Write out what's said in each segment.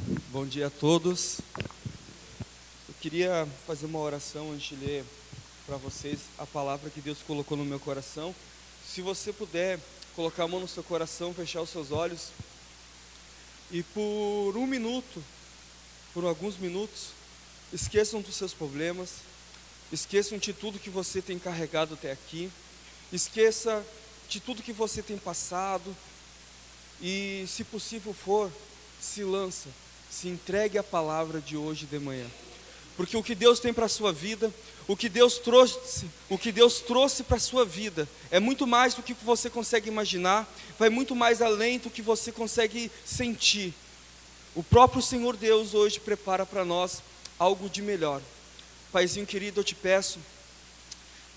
Bom dia a todos. Eu queria fazer uma oração antes de ler para vocês a palavra que Deus colocou no meu coração. Se você puder colocar a mão no seu coração, fechar os seus olhos e por um minuto, por alguns minutos, esqueçam dos seus problemas, esqueçam de tudo que você tem carregado até aqui, esqueça de tudo que você tem passado e, se possível for, se entregue à palavra de hoje de manhã. Porque o que Deus tem para a sua vida, o que Deus trouxe para a sua vida, é muito mais do que você consegue imaginar, vai muito mais além do que você consegue sentir. O próprio Senhor Deus hoje prepara para nós algo de melhor. Paizinho querido, eu te peço,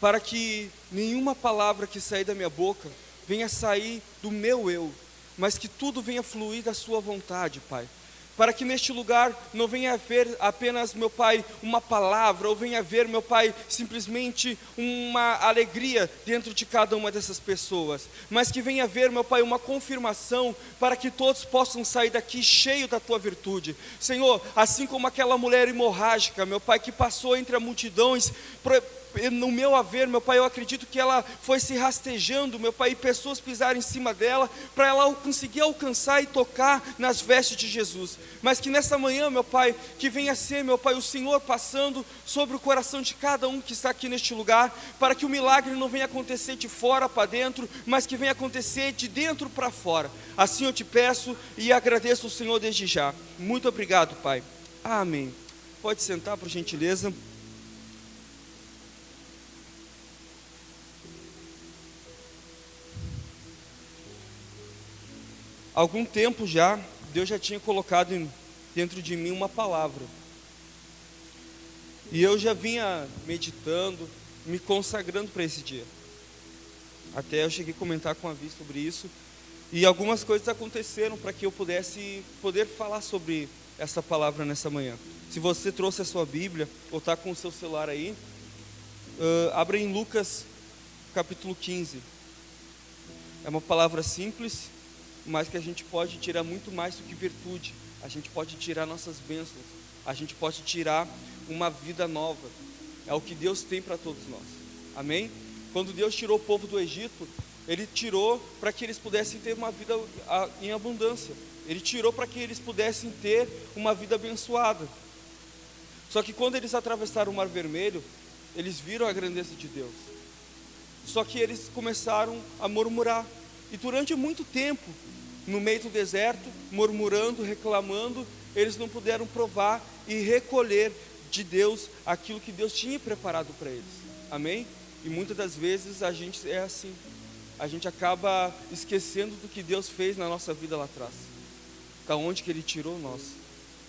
para que nenhuma palavra que sair da minha boca venha sair do meu eu, mas que tudo venha fluir da sua vontade, Pai. Para que neste lugar não venha haver apenas, meu Pai, uma palavra, ou venha haver, meu Pai, simplesmente uma alegria dentro de cada uma dessas pessoas, mas que venha haver, meu Pai, uma confirmação, para que todos possam sair daqui cheios da Tua virtude. Senhor, assim como aquela mulher hemorrágica, meu Pai, que passou entre as multidões, no meu haver, meu Pai, eu acredito que ela foi se rastejando, meu Pai, e pessoas pisaram em cima dela, para ela conseguir alcançar e tocar nas vestes de Jesus. Mas que nessa manhã, meu Pai, que venha ser, meu Pai, o Senhor passando sobre o coração de cada um que está aqui neste lugar, para que o milagre não venha acontecer de fora para dentro, mas que venha acontecer de dentro para fora. Assim eu te peço e agradeço ao Senhor desde já. Muito obrigado, Pai. Amém. Pode sentar, por gentileza. Há algum tempo já, Deus já tinha colocado dentro de mim uma palavra. E eu já vinha meditando, me consagrando para esse dia. Até eu cheguei a comentar com a Vi sobre isso. E algumas coisas aconteceram para que eu pudesse poder falar sobre essa palavra nessa manhã. Se você trouxe a sua Bíblia, ou está com o seu celular aí, abra em Lucas capítulo 15. É uma palavra simples, mas que a gente pode tirar muito mais do que virtude. A gente pode tirar nossas bênçãos, a gente pode tirar uma vida nova. É o que Deus tem para todos nós, amém? Quando Deus tirou o povo do Egito, Ele tirou para que eles pudessem ter uma vida em abundância. Ele tirou para que eles pudessem ter uma vida abençoada. Só que quando eles atravessaram o Mar Vermelho, eles viram a grandeza de Deus. Só que eles começaram a murmurar, e durante muito tempo, no meio do deserto, murmurando, reclamando, eles não puderam provar e recolher de Deus aquilo que Deus tinha preparado para eles, amém? E muitas das vezes a gente é assim, a gente acaba esquecendo do que Deus fez na nossa vida lá atrás, da onde que Ele tirou nós,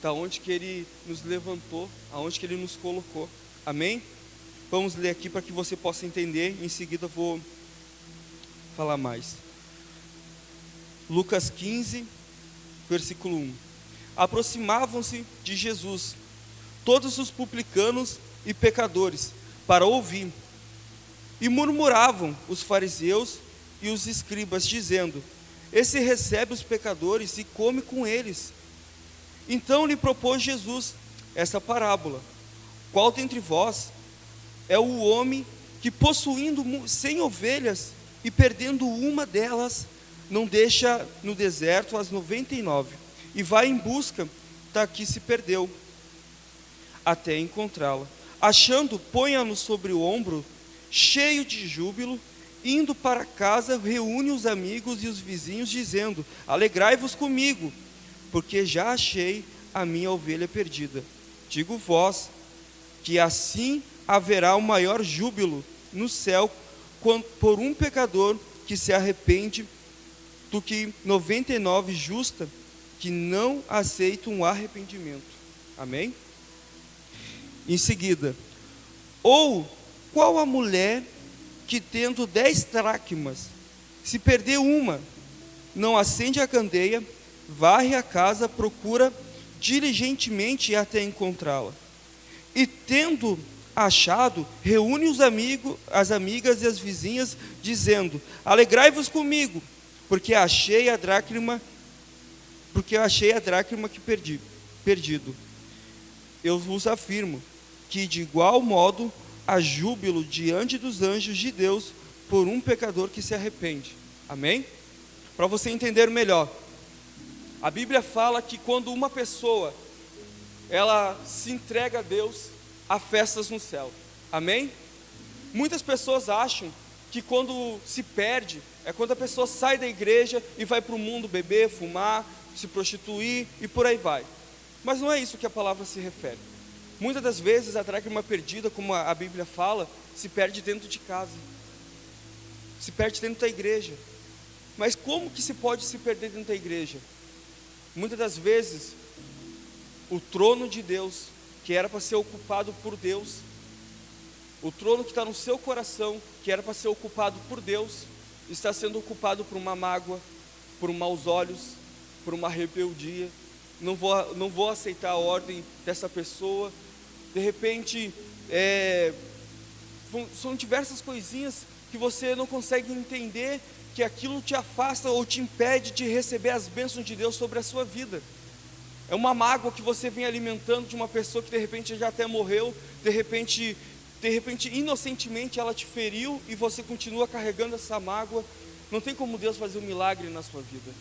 da onde que Ele nos levantou, aonde que Ele nos colocou, amém? Vamos ler aqui para que você possa entender, em seguida eu vou falar mais. Lucas 15, versículo 1. Aproximavam-se de Jesus todos os publicanos e pecadores para ouvir, e murmuravam os fariseus e os escribas, dizendo: esse recebe os pecadores e come com eles. Então lhe propôs Jesus essa parábola: qual dentre vós é o homem que, possuindo 100 ovelhas e perdendo uma delas, não deixa no deserto as 99 e vai em busca da que se perdeu, até encontrá-la? Achando, põe-a sobre o ombro, cheio de júbilo, indo para casa, reúne os amigos e os vizinhos, dizendo: alegrai-vos comigo, porque já achei a minha ovelha perdida. Digo-vos que assim haverá o maior júbilo no céu por um pecador que se arrepende, do que 99 justas que não aceitam um arrependimento. Amém? Em seguida, ou qual a mulher que, tendo 10 dracmas, se perder uma, não acende a candeia, varre a casa, procura diligentemente até encontrá-la, e tendo achado, reúne os amigos, as amigas e as vizinhas, dizendo: alegrai-vos comigo, porque eu achei a dracma que perdi. perdido. Eu vos afirmo que de igual modo há júbilo diante dos anjos de Deus por um pecador que se arrepende. Amém? Para você entender melhor, a Bíblia fala que quando uma pessoa ela se entrega a Deus, há festas no céu. Amém? Muitas pessoas acham que quando se perde é quando a pessoa sai da igreja e vai para o mundo beber, fumar, se prostituir e por aí vai. Mas não é isso que a palavra se refere. Muitas das vezes a dracma perdida, como a Bíblia fala, se perde dentro de casa, se perde dentro da igreja. Mas como que se pode se perder dentro da igreja? Muitas das vezes o trono de Deus, que era para ser ocupado por Deus, o trono que está no seu coração, que era para ser ocupado por Deus, está sendo ocupado por uma mágoa, por maus olhos, por uma rebeldia. Não vou aceitar a ordem dessa pessoa. De repente, são diversas coisinhas que você não consegue entender, que aquilo te afasta ou te impede de receber as bênçãos de Deus sobre a sua vida. É uma mágoa que você vem alimentando de uma pessoa que de repente já até morreu, de repente inocentemente ela te feriu e você continua carregando essa mágoa. Não tem como Deus fazer um milagre na sua vida.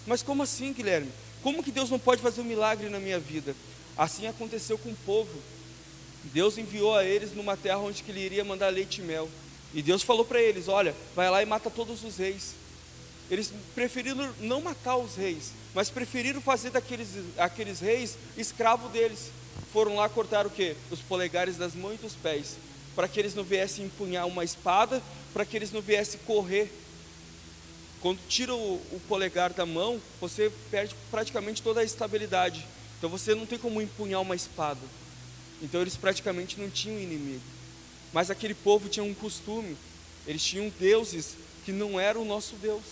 Mas como assim, Guilherme? Como que Deus não pode fazer um milagre na minha vida? Assim aconteceu com o povo. Deus enviou a eles numa terra onde que Ele iria mandar leite e mel. E Deus falou para eles: olha, vai lá e mata todos os reis. Eles preferiram não matar os reis, mas preferiram fazer aqueles reis escravo deles. Foram lá cortar o quê? Os polegares das mãos e dos pés, para que eles não viessem empunhar uma espada, para que eles não viessem correr. Quando tira o polegar da mão, você perde praticamente toda a estabilidade. Então você não tem como empunhar uma espada. Então eles praticamente não tinham inimigo. Mas aquele povo tinha um costume. Eles tinham deuses que não eram o nosso Deus.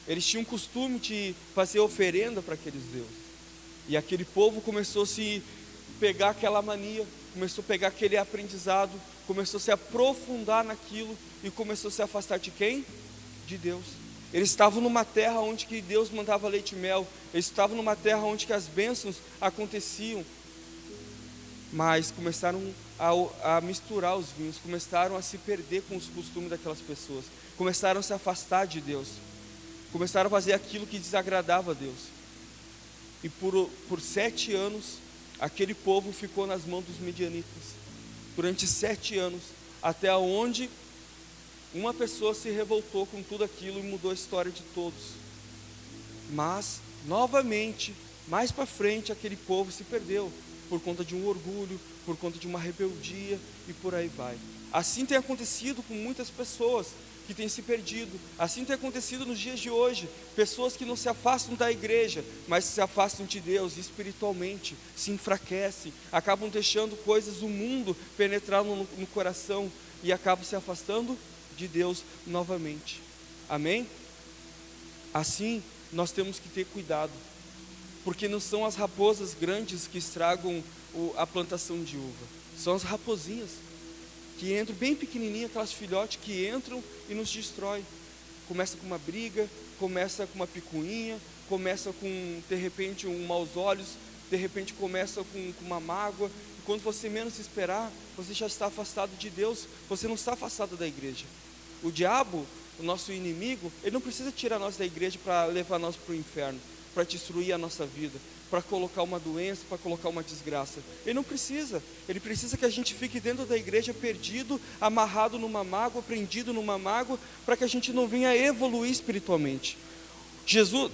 Eles tinham um costume de fazer oferenda para aqueles deuses. E aquele povo começou a se pegar aquela mania, começou a pegar aquele aprendizado, começou a se aprofundar naquilo e começou a se afastar de quem? De Deus. Eles estavam numa terra onde que Deus mandava leite e mel. Eles estavam numa terra onde que as bênçãos aconteciam. Mas começaram a misturar os vinhos, começaram a se perder com os costumes daquelas pessoas, começaram a se afastar de Deus, começaram a fazer aquilo que desagradava a Deus. E por 7 anos, aquele povo ficou nas mãos dos midianitas, durante 7 anos, até onde uma pessoa se revoltou com tudo aquilo e mudou a história de todos. Mas, novamente, mais para frente, aquele povo se perdeu, por conta de um orgulho, por conta de uma rebeldia e por aí vai. Assim tem acontecido com muitas pessoas que têm se perdido. Assim tem acontecido nos dias de hoje. Pessoas que não se afastam da igreja, mas se afastam de Deus espiritualmente, se enfraquecem, acabam deixando coisas do mundo penetrar no coração e acabam se afastando de Deus novamente. Amém? Assim, nós temos que ter cuidado, porque não são as raposas grandes que estragam a plantação de uva, são as raposinhas que entram bem pequenininhas, aquelas filhotes que entram e nos destrói. Começa com uma briga, começa com uma picuinha, começa com, de repente, maus olhos, de repente começa com uma mágoa, e quando você menos esperar, você já está afastado de Deus, você não está afastado da igreja. O diabo, o nosso inimigo, ele não precisa tirar nós da igreja para levar nós para o inferno, para destruir a nossa vida, para colocar uma doença, para colocar uma desgraça. Ele não precisa. Ele precisa que a gente fique dentro da igreja perdido, amarrado numa mágoa, prendido numa mágoa, para que a gente não venha evoluir espiritualmente.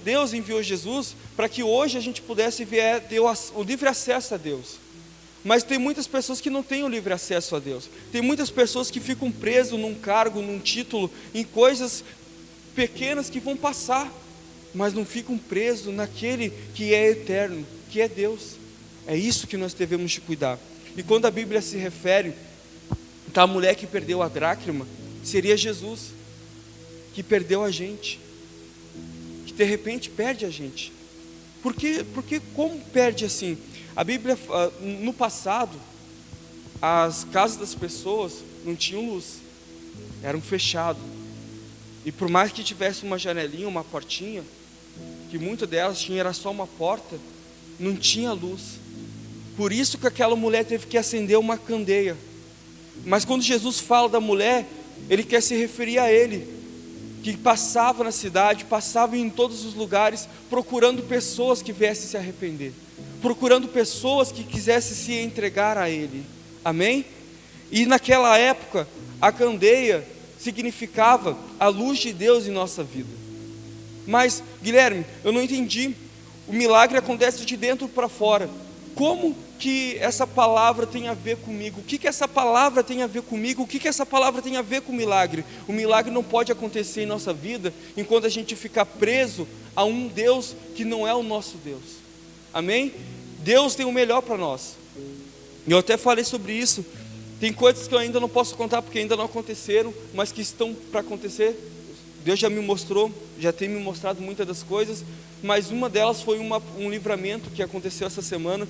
Deus enviou Jesus para que hoje a gente pudesse ter o livre acesso a Deus. Mas tem muitas pessoas que não têm o livre acesso a Deus. Tem muitas pessoas que ficam presas num cargo, num título, em coisas pequenas que vão passar, mas não ficam presos naquele que é eterno, que é Deus. É isso que nós devemos de cuidar. E quando a Bíblia se refere à mulher que perdeu a dracma, seria Jesus, que perdeu a gente, que de repente perde a gente. Porque como perde assim? A Bíblia, no passado, as casas das pessoas não tinham luz, eram fechadas. E por mais que tivesse uma janelinha, uma portinha, que muitas delas tinham, era só uma porta, não tinha luz. Por isso que aquela mulher teve que acender uma candeia. Mas quando Jesus fala da mulher, Ele quer se referir a Ele, que passava na cidade, passava em todos os lugares, procurando pessoas que viessem se arrepender, procurando pessoas que quisessem se entregar a Ele. Amém? E naquela época, a candeia significava a luz de Deus em nossa vida. Mas, Guilherme, eu não entendi. O milagre acontece de dentro para fora. Como que essa palavra tem a ver comigo? O que essa palavra tem a ver comigo? O que essa palavra tem a ver com o milagre? O milagre não pode acontecer em nossa vida enquanto a gente ficar preso a um Deus que não é o nosso Deus. Amém? Deus tem o melhor para nós. Eu até falei sobre isso. Tem coisas que eu ainda não posso contar porque ainda não aconteceram, mas que estão para acontecer. Deus já me mostrou, já tem me mostrado muitas das coisas, mas uma delas foi um livramento que aconteceu essa semana.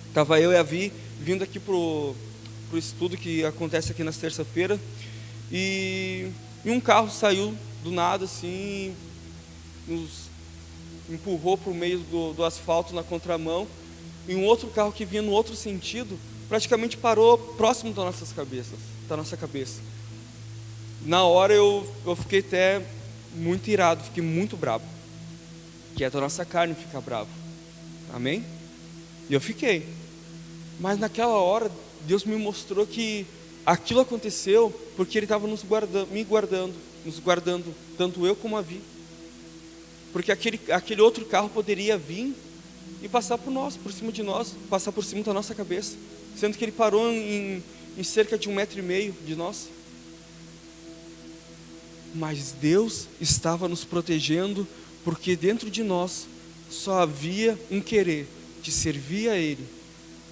Estava eu e a Vi vindo aqui para o estudo que acontece aqui nas terça-feira, e um carro saiu do nada assim, nos empurrou para o meio do asfalto na contramão, e um outro carro que vinha no outro sentido praticamente parou próximo da nossa cabeça. Na hora eu fiquei até muito irado, fiquei muito bravo, que é da nossa carne ficar bravo. Amém? E eu fiquei. Mas naquela hora Deus me mostrou que aquilo aconteceu porque Ele estava me guardando, tanto eu como a Vi. Porque aquele outro carro poderia vir e passar por cima de nós, passar por cima da nossa cabeça, sendo que ele parou em cerca de 1,5 metro de nós. Mas Deus estava nos protegendo, porque dentro de nós só havia um querer de servir a Ele.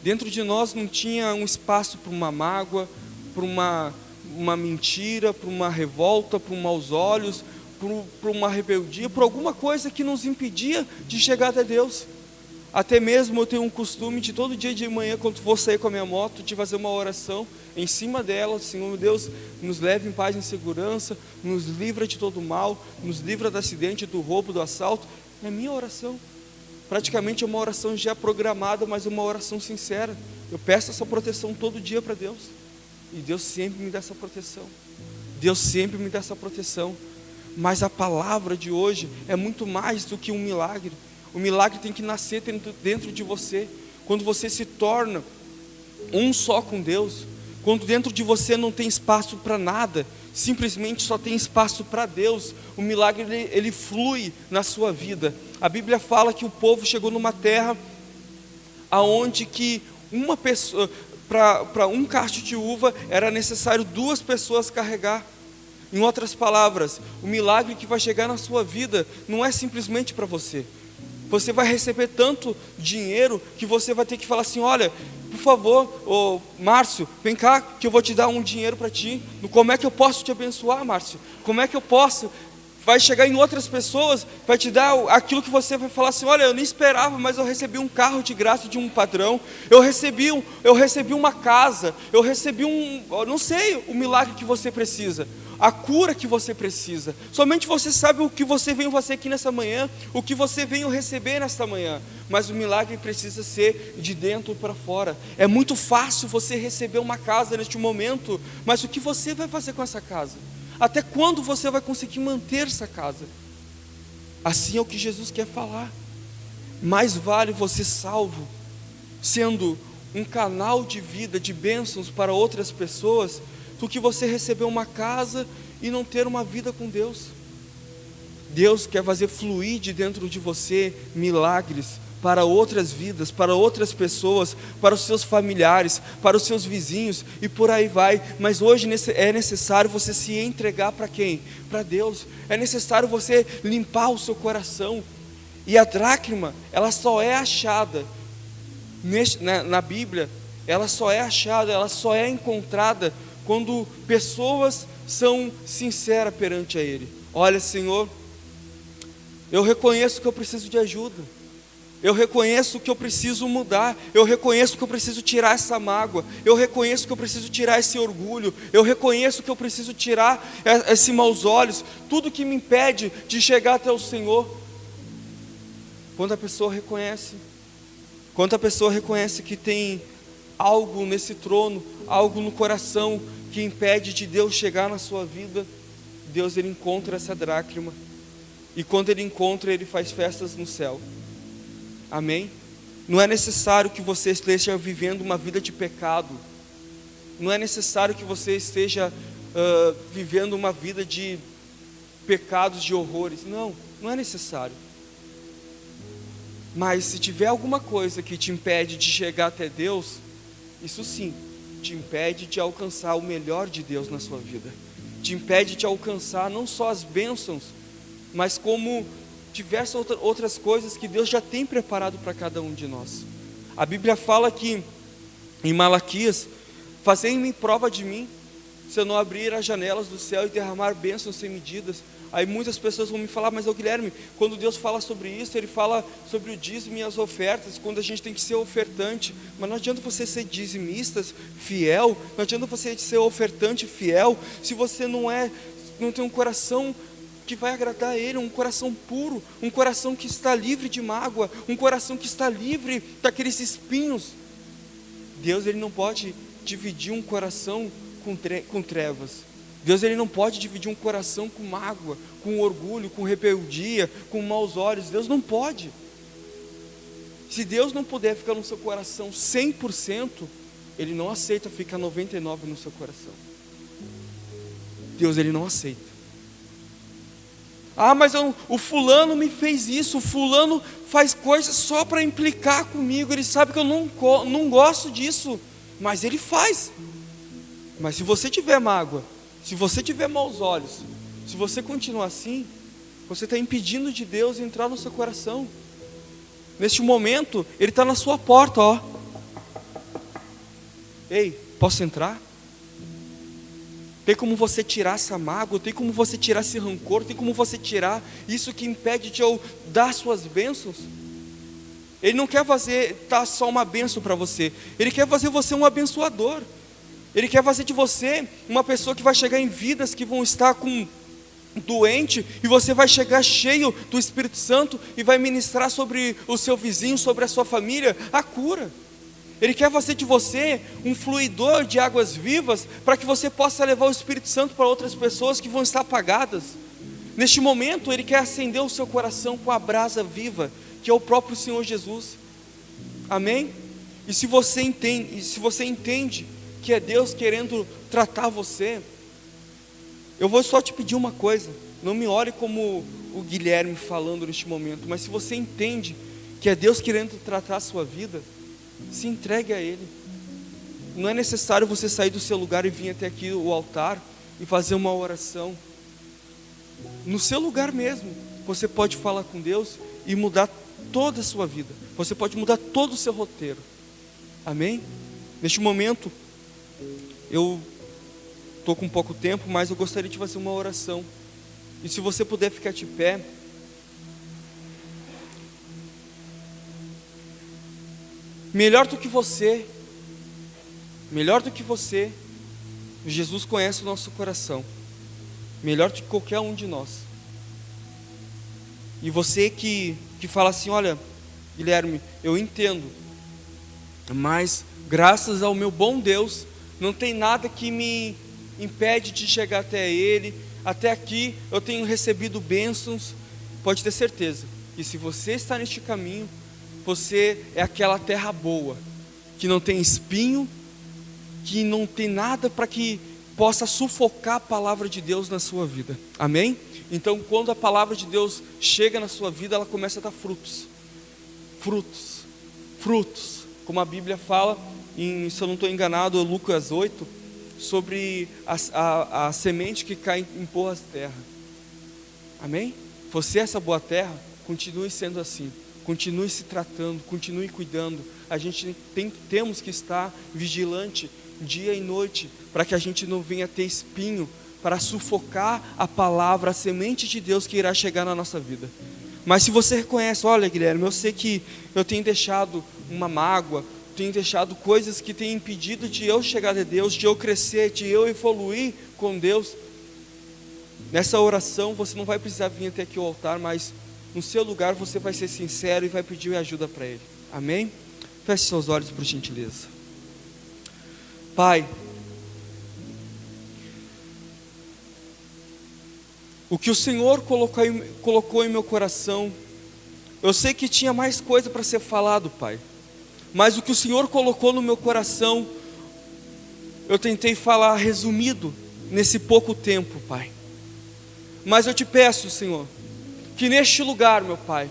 Dentro de nós não tinha um espaço para uma mágoa, para uma mentira, para uma revolta, para maus olhos, para uma rebeldia, por alguma coisa que nos impedia de chegar até Deus. Até mesmo eu tenho um costume de todo dia de manhã, quando vou sair com a minha moto, de fazer uma oração em cima dela. Senhor Deus, nos leve em paz e em segurança, nos livra de todo mal, nos livra do acidente, do roubo, do assalto. É minha oração. Praticamente é uma oração já programada, mas é uma oração sincera. Eu peço essa proteção todo dia para Deus, e Deus sempre me dá essa proteção. Deus sempre me dá essa proteção. Mas a palavra de hoje é muito mais do que um milagre. O milagre tem que nascer dentro de você. Quando você se torna um só com Deus, quando dentro de você não tem espaço para nada, simplesmente só tem espaço para Deus, o milagre ele flui na sua vida. A Bíblia fala que o povo chegou numa terra aonde que uma pessoa, para um cacho de uva era necessário 2 pessoas carregar. Em outras palavras, o milagre que vai chegar na sua vida não é simplesmente para você. Você vai receber tanto dinheiro que você vai ter que falar assim: olha, por favor, Márcio, vem cá que eu vou te dar um dinheiro para ti. Como é que eu posso te abençoar, Márcio? Como é que eu posso? Vai chegar em outras pessoas, vai te dar aquilo que você vai falar assim: olha, eu nem esperava, mas eu recebi um carro de graça de um patrão, eu recebi uma casa, eu recebi não sei, o milagre que você precisa, a cura que você precisa. Somente você sabe o que você veio fazer aqui nessa manhã, o que você veio receber nesta manhã. Mas o milagre precisa ser de dentro para fora. É muito fácil você receber uma casa neste momento, mas o que você vai fazer com essa casa? Até quando você vai conseguir manter essa casa? Assim é o que Jesus quer falar. Mais vale você salvo, sendo um canal de vida, de bênçãos para outras pessoas, do que você receber uma casa e não ter uma vida com Deus. Deus quer fazer fluir de dentro de você milagres para outras vidas, para outras pessoas, para os seus familiares, para os seus vizinhos e por aí vai. Mas hoje é necessário você se entregar para quem? Para Deus. É necessário você limpar o seu coração. E a dracma, ela só é achada na Bíblia, ela só é achada, ela só é encontrada quando pessoas são sinceras perante a Ele. Olha, Senhor, eu reconheço que eu preciso de ajuda, eu reconheço que eu preciso mudar, eu reconheço que eu preciso tirar essa mágoa, eu reconheço que eu preciso tirar esse orgulho, eu reconheço que eu preciso tirar esse maus olhos, tudo que me impede de chegar até o Senhor. Quando a pessoa reconhece Quando a pessoa reconhece que tem algo nesse trono, algo no coração que impede de Deus chegar na sua vida, Deus ele encontra essa dracma. E quando ele encontra, ele faz festas no céu. Amém? Não é necessário que você esteja vivendo uma vida de pecado. Não é necessário que você esteja vivendo uma vida de pecados, de horrores. Não, não é necessário. Mas se tiver alguma coisa que te impede de chegar até Deus, isso sim, te impede de alcançar o melhor de Deus na sua vida. Te impede de alcançar não só as bênçãos, mas como diversas outras coisas que Deus já tem preparado para cada um de nós. A Bíblia fala que em Malaquias: fazei-me prova de mim, se eu não abrir as janelas do céu e derramar bênçãos sem medidas. Aí muitas pessoas vão me falar: mas Guilherme, quando Deus fala sobre isso, Ele fala sobre o dízimo e as ofertas, quando a gente tem que ser ofertante. Mas não adianta você ser dizimista, fiel, não adianta você ser ofertante fiel, se você não tem um coração que vai agradar a Ele, um coração puro, um coração que está livre de mágoa, um coração que está livre daqueles espinhos. Deus ele não pode dividir um coração com trevas. Deus ele não pode dividir um coração com mágoa, com orgulho, com rebeldia, com maus olhos. Deus não pode. Se Deus não puder ficar no seu coração 100%, Ele não aceita ficar 99% no seu coração. Deus ele não aceita. Ah, mas o fulano me fez isso, o fulano faz coisas só para implicar comigo, ele sabe que eu não gosto disso, mas ele faz. Mas se você tiver mágoa, se você tiver maus olhos, se você continuar assim, você está impedindo de Deus entrar no seu coração. Neste momento, Ele está na sua porta, ó. Ei, posso entrar? Tem como você tirar essa mágoa, tem como você tirar esse rancor, tem como você tirar isso que impede de eu dar suas bênçãos? Ele não quer dar só uma bênção para você, Ele quer fazer você um abençoador. Ele quer fazer de você uma pessoa que vai chegar em vidas que vão estar doente, e você vai chegar cheio do Espírito Santo e vai ministrar sobre o seu vizinho, sobre a sua família, a cura. Ele quer fazer de você um fluidor de águas vivas, para que você possa levar o Espírito Santo para outras pessoas que vão estar apagadas. Neste momento, Ele quer acender o seu coração com a brasa viva, que é o próprio Senhor Jesus. Amém? E se você entende que é Deus querendo tratar você, eu vou só te pedir uma coisa: não me olhe como o Guilherme falando neste momento, mas se você entende que é Deus querendo tratar a sua vida, se entregue a Ele. Não é necessário você sair do seu lugar e vir até aqui o altar e fazer uma oração. No seu lugar mesmo, você pode falar com Deus e mudar toda a sua vida. Você pode mudar todo o seu roteiro. Amém? Neste momento, eu estou com pouco tempo, mas eu gostaria de fazer uma oração. E se você puder ficar de pé. Melhor do que você, Jesus conhece o nosso coração, melhor do que qualquer um de nós. E você que fala assim: olha, Guilherme, eu entendo, mas graças ao meu bom Deus, não tem nada que me impede de chegar até Ele. Até aqui eu tenho recebido bênçãos. Pode ter certeza que se você está neste caminho, você é aquela terra boa, que não tem espinho, que não tem nada para que possa sufocar a palavra de Deus na sua vida. Amém? Então, quando a palavra de Deus chega na sua vida, ela começa a dar frutos. Frutos. Como a Bíblia fala, se eu não estou enganado, Lucas 8, sobre a semente que cai em boas terras. Amém? Você é essa boa terra, continue sendo assim. Continue se tratando, continue cuidando. A gente temos que estar vigilante dia e noite, para que a gente não venha ter espinho, para sufocar a palavra, a semente de Deus que irá chegar na nossa vida. Mas se você reconhece: olha, Guilherme, eu sei que eu tenho deixado uma mágoa, tenho deixado coisas que têm impedido de eu chegar a Deus, de eu crescer, de eu evoluir com Deus. Nessa oração você não vai precisar vir até aqui ao altar, mas no seu lugar você vai ser sincero e vai pedir ajuda para Ele. Amém? Feche seus olhos por gentileza. Pai, o que o Senhor colocou em meu coração, eu sei que tinha mais coisa para ser falado, Pai, mas o que o Senhor colocou no meu coração, eu tentei falar resumido nesse pouco tempo, Pai. Mas eu te peço, Senhor, que neste lugar, meu Pai,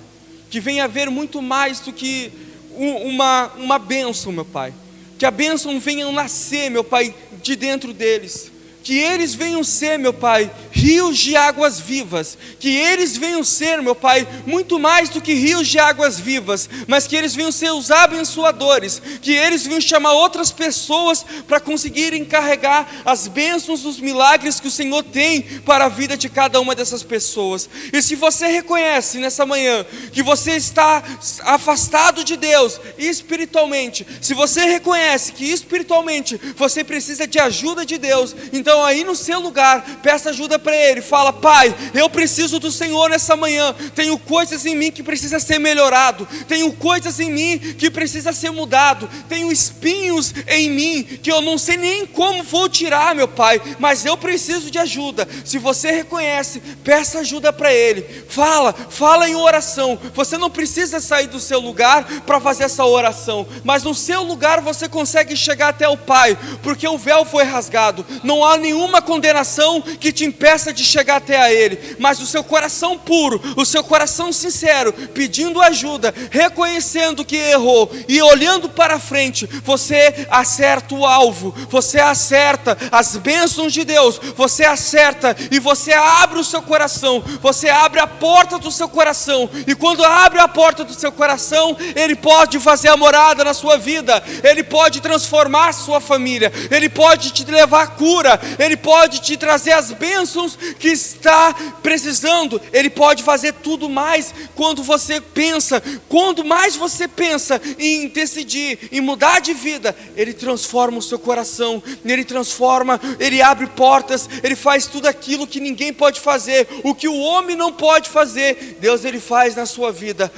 que venha haver muito mais do que uma bênção, meu Pai. Que a bênção venha nascer, meu Pai, de dentro deles. Que eles venham ser, meu Pai, rios de águas vivas. Que eles venham ser, meu Pai, muito mais do que rios de águas vivas. Mas que eles venham ser os abençoadores. Que eles venham chamar outras pessoas para conseguirem carregar as bênçãos, os milagres que o Senhor tem para a vida de cada uma dessas pessoas. E se você reconhece nessa manhã que você está afastado de Deus espiritualmente, se você reconhece que espiritualmente você precisa de ajuda de Deus, então aí no seu lugar, peça ajuda para Ele. Fala: Pai, eu preciso do Senhor nessa manhã. Tenho coisas em mim que precisa ser melhorado. Tenho coisas em mim que precisa ser mudado. Tenho espinhos em mim que eu não sei nem como vou tirar, meu Pai, mas eu preciso de ajuda. Se você reconhece, peça ajuda para Ele. Fala em oração. Você não precisa sair do seu lugar para fazer essa oração, mas no seu lugar você consegue chegar até o Pai, porque o véu foi rasgado. Não há nenhuma condenação que te impeça de chegar até a Ele, mas o seu coração puro, o seu coração sincero, pedindo ajuda, reconhecendo que errou e olhando para frente, você acerta o alvo, você acerta as bênçãos de Deus, você acerta e você abre o seu coração, você abre a porta do seu coração, e quando abre a porta do seu coração, Ele pode fazer a morada na sua vida, Ele pode transformar a sua família, Ele pode te levar a cura, Ele pode te trazer as bênçãos que está precisando. Ele pode fazer tudo mais quando você pensa. Quanto mais você pensa em decidir, em mudar de vida, Ele transforma o seu coração, Ele transforma, Ele abre portas, Ele faz tudo aquilo que ninguém pode fazer. O que o homem não pode fazer, Deus Ele faz na sua vida.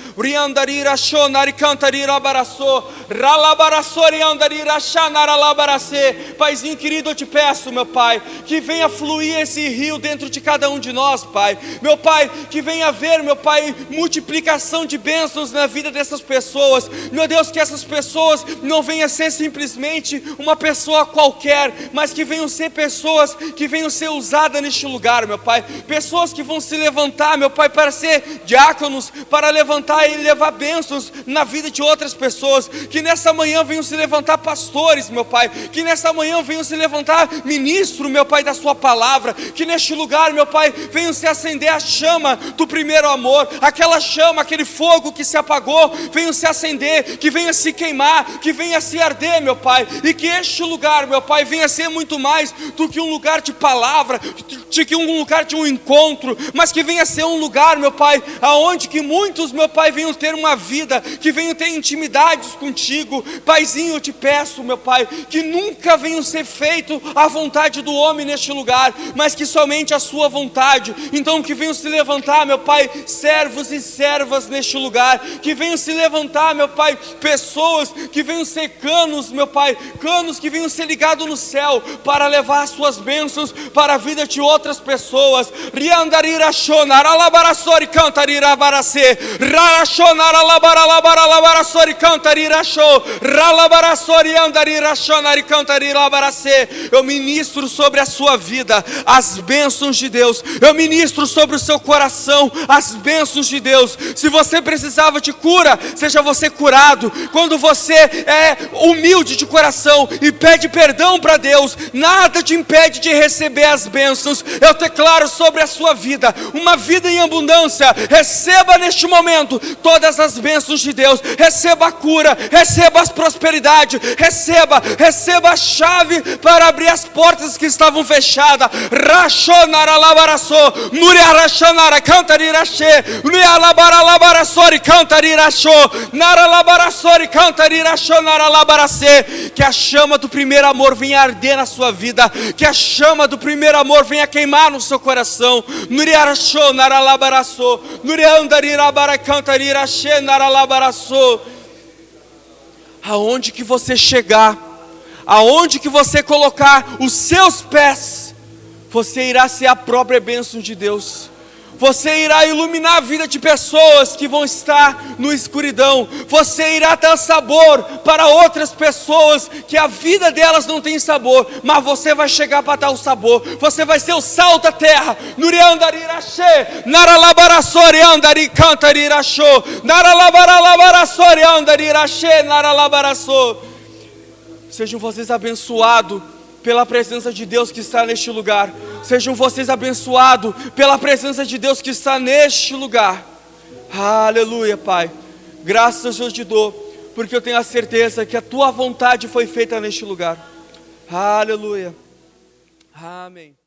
Paizinho querido, eu te peço, meu Pai, que venha fluir esse rio dentro de cada um de nós, Pai. Meu Pai, que venha haver, meu Pai, multiplicação de bênçãos na vida dessas pessoas. Meu Deus, que essas pessoas não venham ser simplesmente uma pessoa qualquer, mas que venham ser pessoas que venham ser usadas neste lugar, meu Pai. Pessoas que vão se levantar, meu Pai, para ser diáconos, para levantar e levar bênçãos na vida de outras pessoas. Que nessa manhã venham se levantar pastores, meu Pai. Que nessa manhã venham se levantar ministro, meu Pai, da sua palavra. Que neste lugar, meu Pai, venha se acender a chama do primeiro amor, aquela chama, aquele fogo que se apagou, venha se acender, que venha se queimar, que venha se arder, meu Pai, e que este lugar, meu Pai, venha ser muito mais do que um lugar de palavra, de que um lugar de um encontro, mas que venha ser um lugar, meu Pai, aonde que muitos, meu Pai, venham ter uma vida, que venham ter intimidades contigo. Paizinho, eu te peço, meu Pai, que nunca venham ser feito a vontade do homem neste lugar, mas que somente a sua vontade. Então que venham se levantar, meu Pai, servos e servas neste lugar, que venham se levantar, meu Pai, pessoas que venham ser canos, meu Pai, canos que venham ser ligados no céu, para levar as suas bênçãos para a vida de outras pessoas. Eu ministro sobre a sua vida as bênçãos de Deus. Eu ministro sobre o seu coração as bênçãos de Deus. Se você precisava de cura, seja você curado. Quando você é humilde de coração e pede perdão para Deus, nada te impede de receber as bênçãos. Eu declaro sobre a sua vida uma vida em abundância. Receba neste momento todas as bênçãos de Deus. Receba a cura, receba a prosperidade, receba a chave para abrir as portas que estavam fechadas. Rachonara labaraço, Nuria rachonara cantarirachê, Nuria labaralabarasori cantarirachô, Nara labarasori cantarirachonara labaracê. Que a chama do primeiro amor venha arder na sua vida, que a chama do primeiro amor venha queimar no seu coração. Nuria rachonara labaraço, Nuria andarirabara cantarirachê, Nara labaraço. aonde que você chegar, aonde que você colocar os seus pés, você irá ser a própria bênção de Deus. Você irá iluminar a vida de pessoas que vão estar no escuridão. Você irá dar sabor para outras pessoas que a vida delas não tem sabor, mas você vai chegar para dar o sabor. Você vai ser o sal da terra. Nuriandarirachê, naralabarassoriandari cantarirachô, naralabaralabarasoriandarirachê, naralabarassô. Sejam vocês abençoados pela presença de Deus que está neste lugar. Sejam vocês abençoados pela presença de Deus que está neste lugar. Aleluia, Pai. Graças eu te dou, porque eu tenho a certeza que a tua vontade foi feita neste lugar. Aleluia. Amém.